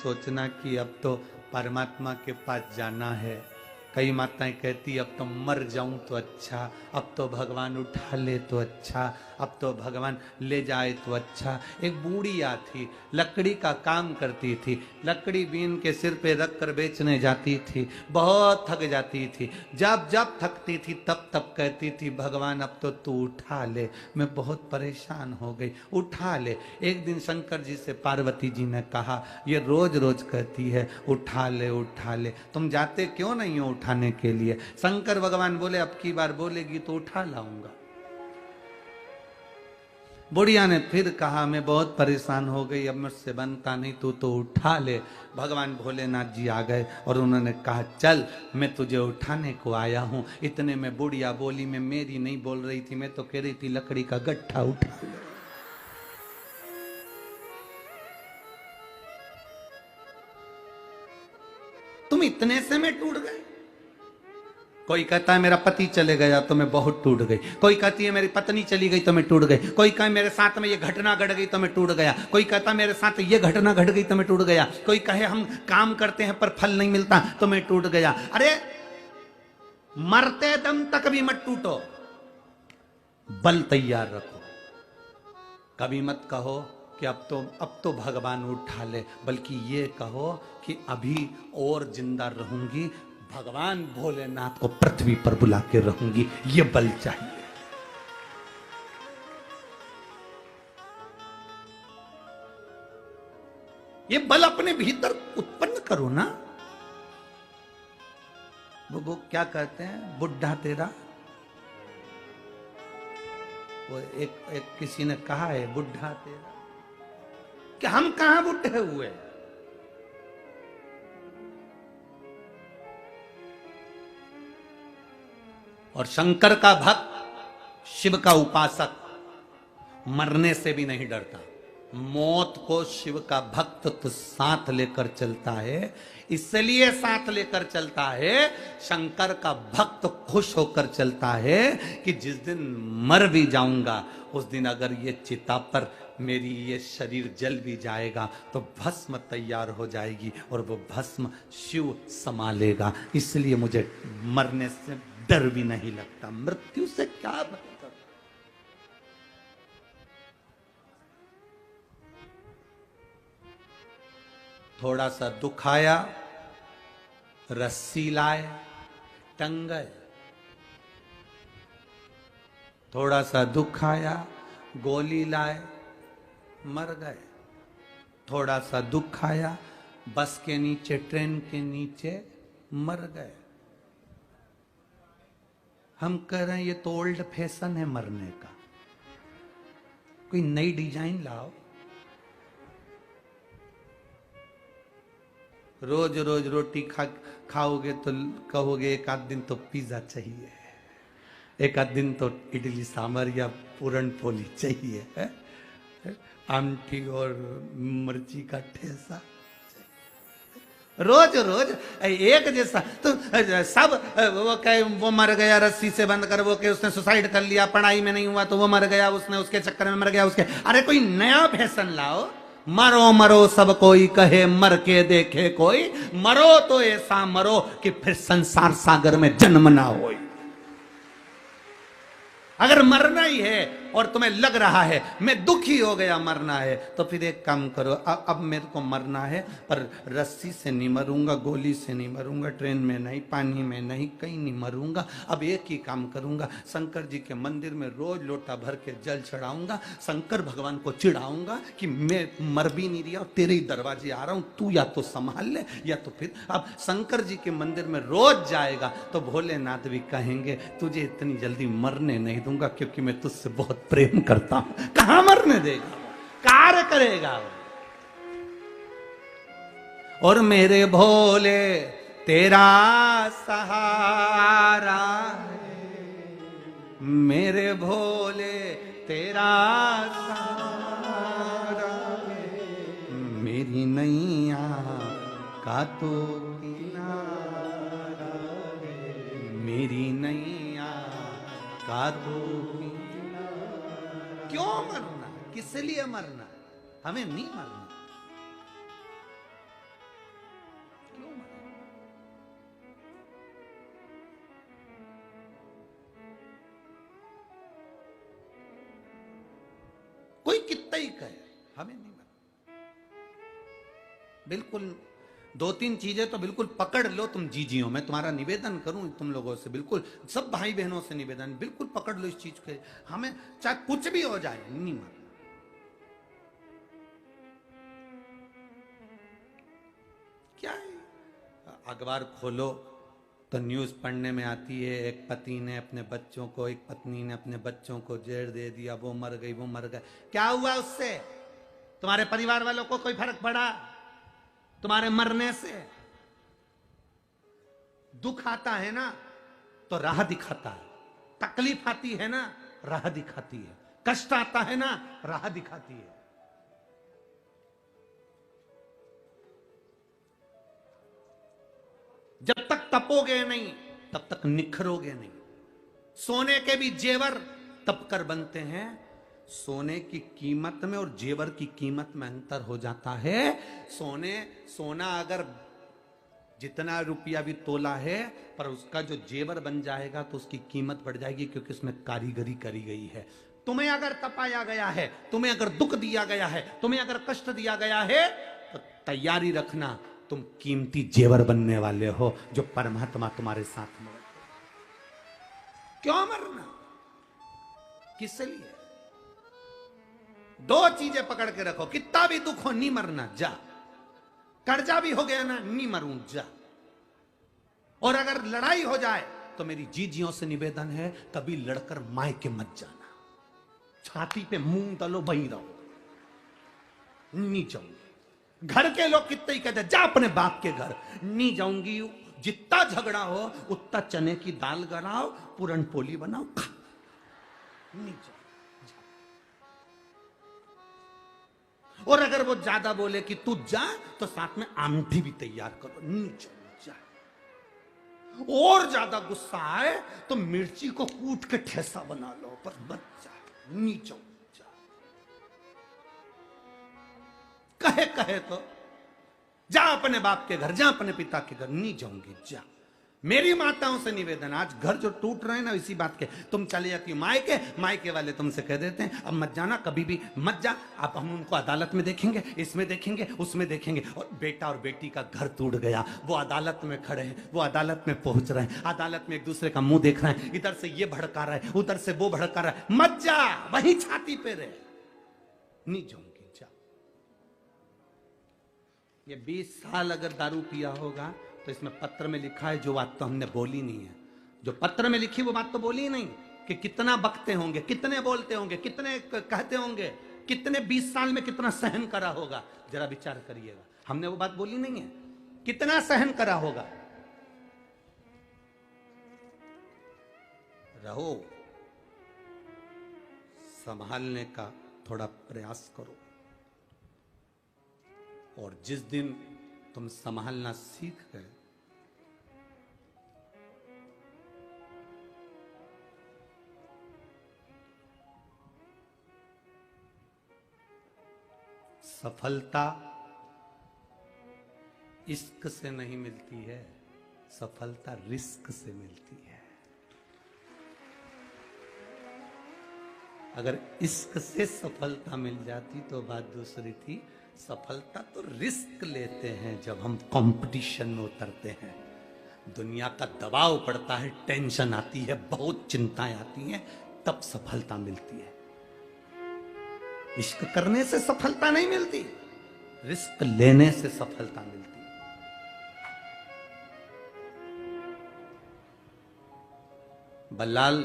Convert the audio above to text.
सोचना कि अब तो परमात्मा के पास जाना है। कई माताएं कहती अब तो मर जाऊं तो अच्छा, अब तो भगवान उठा ले तो अच्छा, अब तो भगवान ले जाए तो अच्छा। एक बूढ़िया थी, लकड़ी का काम करती थी, लकड़ी बीन के सिर पे रख कर बेचने जाती थी, बहुत थक जाती थी। जब जब थकती थी तब तब कहती थी भगवान अब तो तू उठा ले, मैं बहुत परेशान हो गई, उठा ले। एक दिन शंकर जी से पार्वती जी ने कहा ये रोज रोज कहती है उठा ले उठा ले, तुम जाते क्यों नहीं हो उठाने के लिए? शंकर भगवान बोले अब की बार बोलेगी तो उठा लाऊंगा। बुढ़िया ने फिर कहा मैं बहुत परेशान हो गई, अब मुझसे बनता नहीं, तू तो उठा ले। भगवान भोलेनाथ जी आ गए और उन्होंने कहा चल मैं तुझे उठाने को आया हूं। इतने में बुढ़िया बोली, मैं मेरी नहीं बोल रही थी, मैं तो कह रही थी लकड़ी का गट्ठा उठा ले। तुम इतने से में टूट गए? कोई कहता है मेरा पति चले गया तो मैं बहुत टूट गई, कोई कहती है मेरी पत्नी चली गई तो मैं टूट गई, कोई कहे मेरे साथ में ये घटना घट गई तो मैं टूट गया, कोई कहता मेरे साथ ये घटना घट गई तो मैं टूट गया, कोई कहे हम काम करते हैं पर फल नहीं मिलता तो मैं टूट गया। अरे मरते दम तक भी मत टूटो, बल तैयार रखो। कभी मत कहो कि अब तो भगवान उठा ले, बल्कि ये कहो कि अभी और जिंदा रहूंगी, भगवान भोलेनाथ को पृथ्वी पर बुला के रहूंगी, ये बल चाहिए। ये बल अपने भीतर उत्पन्न करो ना। वो क्या कहते हैं, बुढ़ा तेरा, वो एक किसी ने कहा है बुढ़ा तेरा, कि हम कहां बुढ़े हुए? और शंकर का भक्त, शिव का उपासक मरने से भी नहीं डरता। मौत को शिव का भक्त तो साथ लेकर चलता है, इसलिए साथ लेकर चलता है, शंकर का भक्त खुश होकर चलता है कि जिस दिन मर भी जाऊंगा उस दिन अगर ये चिता पर मेरी ये शरीर जल भी जाएगा तो भस्म तैयार हो जाएगी और वो भस्म शिव संभालेगा, इसलिए मुझे मरने से डर भी नहीं लगता। मृत्यु से क्या भय? थोड़ा सा दुख आया, रस्सी लाए, टंग गए। थोड़ा सा दुख आया, गोली लाए, मर गए। थोड़ा सा दुख आया, बस के नीचे, ट्रेन के नीचे मर गए। हम कह रहे हैं ये तो ओल्ड फैशन है मरने का, कोई नई डिजाइन लाओ। रोज रोज रोटी खाओगे तो कहोगे एक आध दिन तो पिज्जा चाहिए, एक आध दिन तो इडली सांभर या पूरन पोली चाहिए है? आमटी और मिर्ची का ठेसा, रोज रोज एक जैसा। तो सब वो कहे वो मर गया रस्सी से बंद कर, वो कहे उसने सुसाइड कर लिया, पढ़ाई में नहीं हुआ तो वो मर गया, उसने उसके चक्कर में मर गया उसके। अरे कोई नया फैशन लाओ। मरो मरो सब कोई कहे, मर के देखे कोई, मरो तो ऐसा मरो कि फिर संसार सागर में जन्म ना हो। अगर मरना ही है और तुम्हें लग रहा है मैं दुखी हो गया मरना है, तो फिर एक काम करो, अब मेरे को मरना है पर रस्सी से नहीं मरूंगा, गोली से नहीं मरूंगा, ट्रेन में नहीं, पानी में नहीं, कहीं नहीं मरूंगा। अब एक ही काम करूंगा, शंकर जी के मंदिर में रोज लोटा भर के जल चढ़ाऊंगा, शंकर भगवान को चिढ़ाऊंगा कि मैं मर भी नहीं रहा और तेरे ही दरवाजे आ रहा हूं, तू या तो संभाल ले या तो फिर। अब शंकर जी के मंदिर में रोज जाएगा तो भोलेनाथ भी कहेंगे तुझे इतनी जल्दी मरने नहीं दूंगा क्योंकि मैं तुझसे बहुत प्रेम करता हूं। कहां मरने देगा, कार्य करेगा। और मेरे भोले तेरा सहारा है, मेरे भोले तेरा सहारा है, मेरी नैया का तो किनारा है, मेरी नैया का तो। क्यों मरना, किस लिए मरना? हमें नहीं मरना। कोई कितना ही कहे, हमें नहीं मरना। बिल्कुल 2-3 चीजें तो बिल्कुल पकड़ लो तुम जीजियो। मैं तुम्हारा निवेदन करूं तुम लोगों से, बिल्कुल सब भाई बहनों से निवेदन, बिल्कुल पकड़ लो इस चीज के। हमें चाहे कुछ भी हो जाए, नहीं मरना। क्या है, अखबार खोलो तो न्यूज पढ़ने में आती है, एक पति ने अपने बच्चों को, एक पत्नी ने अपने बच्चों को जहर दे दिया, वो मर गई, वो मर गए। क्या हुआ उससे? तुम्हारे परिवार वालों को कोई फर्क पड़ा तुम्हारे मरने से? दुख आता है ना तो राह दिखाता है, तकलीफ आती है ना राह दिखाती है, कष्ट आता है ना राह दिखाती है। जब तक तपोगे नहीं तब तक निखरोगे नहीं। सोने के भी जेवर तप कर बनते हैं। सोने की कीमत में और जेवर की कीमत में अंतर हो जाता है। सोना अगर जितना रुपया भी तोला है, पर उसका जो जेवर बन जाएगा तो उसकी कीमत बढ़ जाएगी, क्योंकि उसमें कारीगरी करी गई है। तुम्हें अगर तपाया गया है, तुम्हें अगर दुख दिया गया है, तुम्हें अगर कष्ट दिया गया है, तो तैयारी रखना, तुम कीमती जेवर बनने वाले हो, जो परमात्मा तुम्हारे साथ में। क्यों मरना? किस लिए? 2 चीजें पकड़ के रखो, कितना भी दुख हो नहीं मरना, जा। कर्जा भी हो गया ना, नहीं मरूं, जा। और अगर लड़ाई हो जाए तो मेरी जीजियों से निवेदन है, कभी लड़कर मायके मत जाना। छाती पे मूंग डालो, वहीं रहो, नहीं जाऊंगी। घर के लोग कितने ही कहते, जा अपने बाप के घर, नहीं जाऊंगी। जितना झगड़ा हो उतना चने की दाल गलाओ, पूरन पोली बनाओ, खा, नहीं जाऊंगी। और अगर वो ज्यादा बोले कि तू जा, तो साथ में आमठी भी तैयार करो, नहीं जा। और ज्यादा गुस्सा आए तो मिर्ची को कूट के ठेसा बना लो, पर मत जा, नहीं जा। कहे तो जा अपने बाप के घर, जा अपने पिता के घर, नहीं जाऊंगी, जा। मेरी माताओं से निवेदन, आज घर जो टूट रहे हैं ना इसी बात के, तुम चले जाती हो मायके, मायके वाले तुमसे कह देते हैं अब मत जाना, कभी भी मत जा। अब हम उनको अदालत में देखेंगे, इसमें देखेंगे, उसमें देखेंगे। और बेटा और बेटी का घर टूट गया, वो अदालत में खड़े हैं, वो अदालत में पहुंच रहे हैं, अदालत में एक दूसरे का मुंह देख रहे हैं, इधर से ये भड़का रहा है, उधर से वो भड़का रहा है। मत जा, वही छाती पे रहे, नहीं जाऊंगी, जा। ये 20 साल अगर दारू पिया होगा तो इसमें पत्र में लिखा है जो बात तो हमने बोली नहीं है, जो पत्र में लिखी वो बात तो बोली नहीं, कि कितना बकते होंगे, कितने बोलते होंगे, कितने कहते होंगे, कितने 20 साल में कितना सहन करा होगा, जरा विचार करिएगा। हमने वो बात बोली नहीं है, कितना सहन करा होगा। रहो, संभालने का थोड़ा प्रयास करो, और जिस दिन तुम संभालना सीख गए, सफलता इश्क से नहीं मिलती है, सफलता रिस्क से मिलती है। अगर इश्क से सफलता मिल जाती तो बात दूसरी थी। सफलता तो रिस्क लेते हैं जब हम कंपटीशन में उतरते हैं, दुनिया का दबाव पड़ता है, टेंशन आती है, बहुत चिंताएं आती हैं, तब सफलता मिलती है। इश्क करने से सफलता नहीं मिलती, रिस्क लेने से सफलता मिलती है। बल्लाल